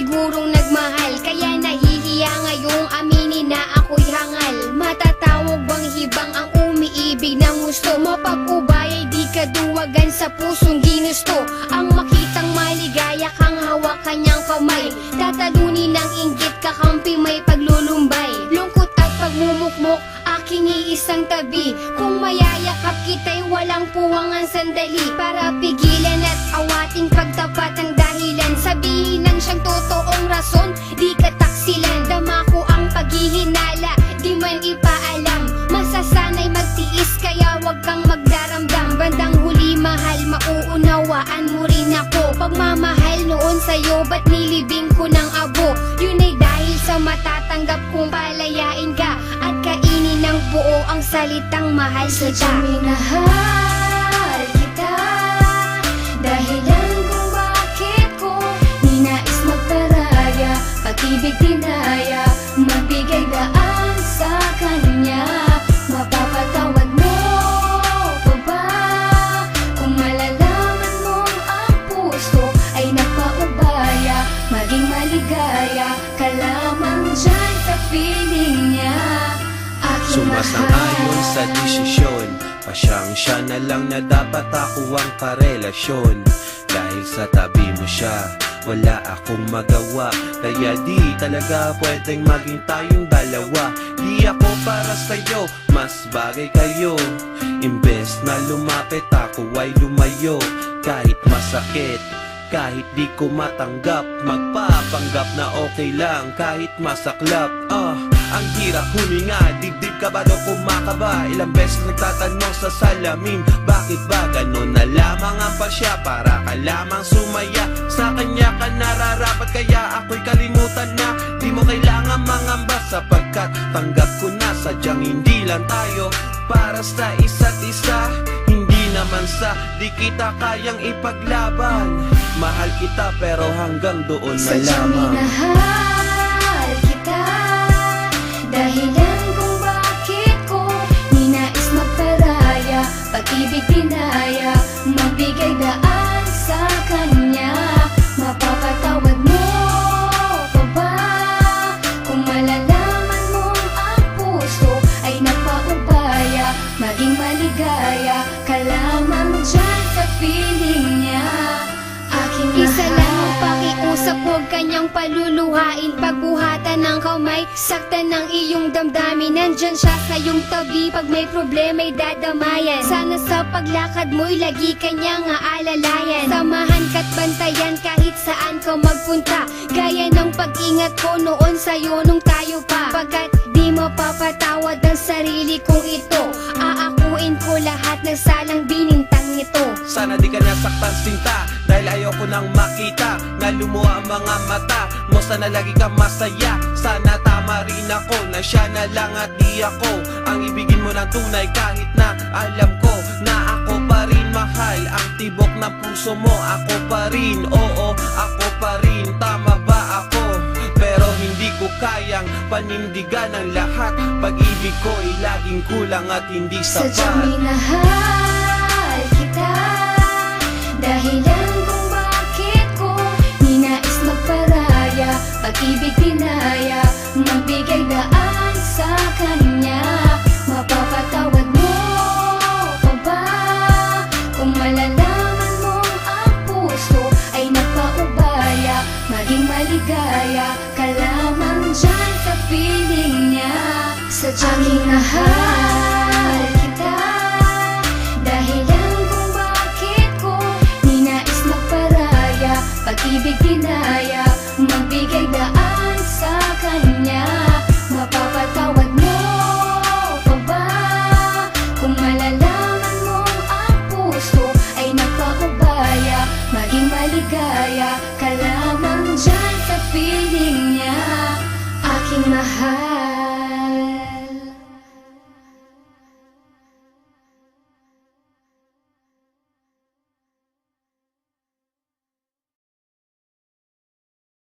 sigurong nagmahal, kaya nahihiya ngayong aminin na ako'y hangal. Matatawag bang hibang ang umiibig ng gusto? Mapag-ubay ay di kaduwagan sa pusong ginusto. Ang makitang maligaya kang hawak kanyang kamay, tatalunin ng inggit kakampi may paglulumbay. Lungkot at pagmumukmok aking iisang tabi, kung mayayakap kita'y walang puwangan sandali, para pigilan at awating pagtapat ang dahilan. Sabihin lang siyang totoong rason, di kataksilan. Dama ko ang paghihinala, di man ipaalam. Masasanay magtiis kaya wag kang magdaramdam. Bandang huli mahal, mauunawaan mo rin ako. Pagmamahal noon sa'yo, ba't nilibing ko ng abo? Yun ay dahil sa matatanggap kong palayain ka at kainin ng buo ang salitang mahal kita. Minahal kita, dahilan kung bakit ko ninais magparaya, pag-ibig dinaya, magbigay daan sa kanya. Mapapatawad mo pa ba kung malalaman mong ang puso ay nagpaubaya? Maging maligaya ka lamang dyan sa piling niya. Sumasang-ayon sa desisyon, pasyang-siya na lang na dapat ako ang karelasyon. Dahil sa tabi mo siya, wala akong magawa, kaya di talaga pwedeng maging tayong dalawa. Di ako para sa'yo, mas bagay kayo. Imbes na lumapit ako ay lumayo. Kahit masakit, kahit di ko matanggap, magpapanggap na okay lang kahit masaklap. Ang hirap huminga, dibdib ka ba daw kumakaba? Ilang beses nagtatanong sa salamin, bakit ba ganon na lamang ang pasya? Para ka lamang sumaya, sa kanya ka nararapat, kaya ako'y kalimutan na. Di mo kailangan mangamba sapagkat tanggap ko na sadyang hindi lang tayo para sa isa't isa. Hindi naman sa di kita kayang ipaglaban. Mahal kita pero hanggang doon na lamang. Minahal kita, dahilan kung bakit ko ninais magparaya, pag-ibig dinaya, magbigay daan sa kanya. Mapapatawad mo pa ba kung malalaman mong ang puso ay nagpaubaya? Maging maligaya ka lamang dyan sa piling niya. Isa lang ang pakiusap, huwag kanyang paluluhain. Pagbuhatan ng kamay, saktan ng iyong damdamin. Nandyan siya sa iyong tabi, pag may problema'y dadamayan. Sana sa paglakad mo'y lagi kanyang aalalayan. Samahan ka't bantayan kahit saan ka magpunta, gaya ng pag-ingat ko noon sa'yo nung tayo pa. Pagkat di mapapatawad ang sarili kong ito, aakuin ko lahat ng salang binintang ito. Sana di ka nasaktan sinta, dahil ayoko nang makita na lumuha ang mga mata mo. Sana lagi ka masaya, sana tama rin ako na siya na lang at di ako ang ibigin mo ng tunay. Kahit na alam ko na ako pa rin mahal, ang tibok ng puso mo ako pa rin. Oo, ako pa rin, tama ba ako? Pero hindi ko kayang panindigan ang lahat. Pag-ibig ko ay laging kulang at hindi Sadyang sapat. minahal kita, dahilan kung bakit ko ninais magparaya, pag-ibig dinaya, magbigay daan sa kanya. Mapapatawad mo pa ba kung malalaman mong ang puso ay nagpaubaya? Maging maligaya ka lamang dyan sa piling niya. Sadyang minahal kita, dahilan kung bakit ko ninais magparaya, pag-ibig dinaya, magbigay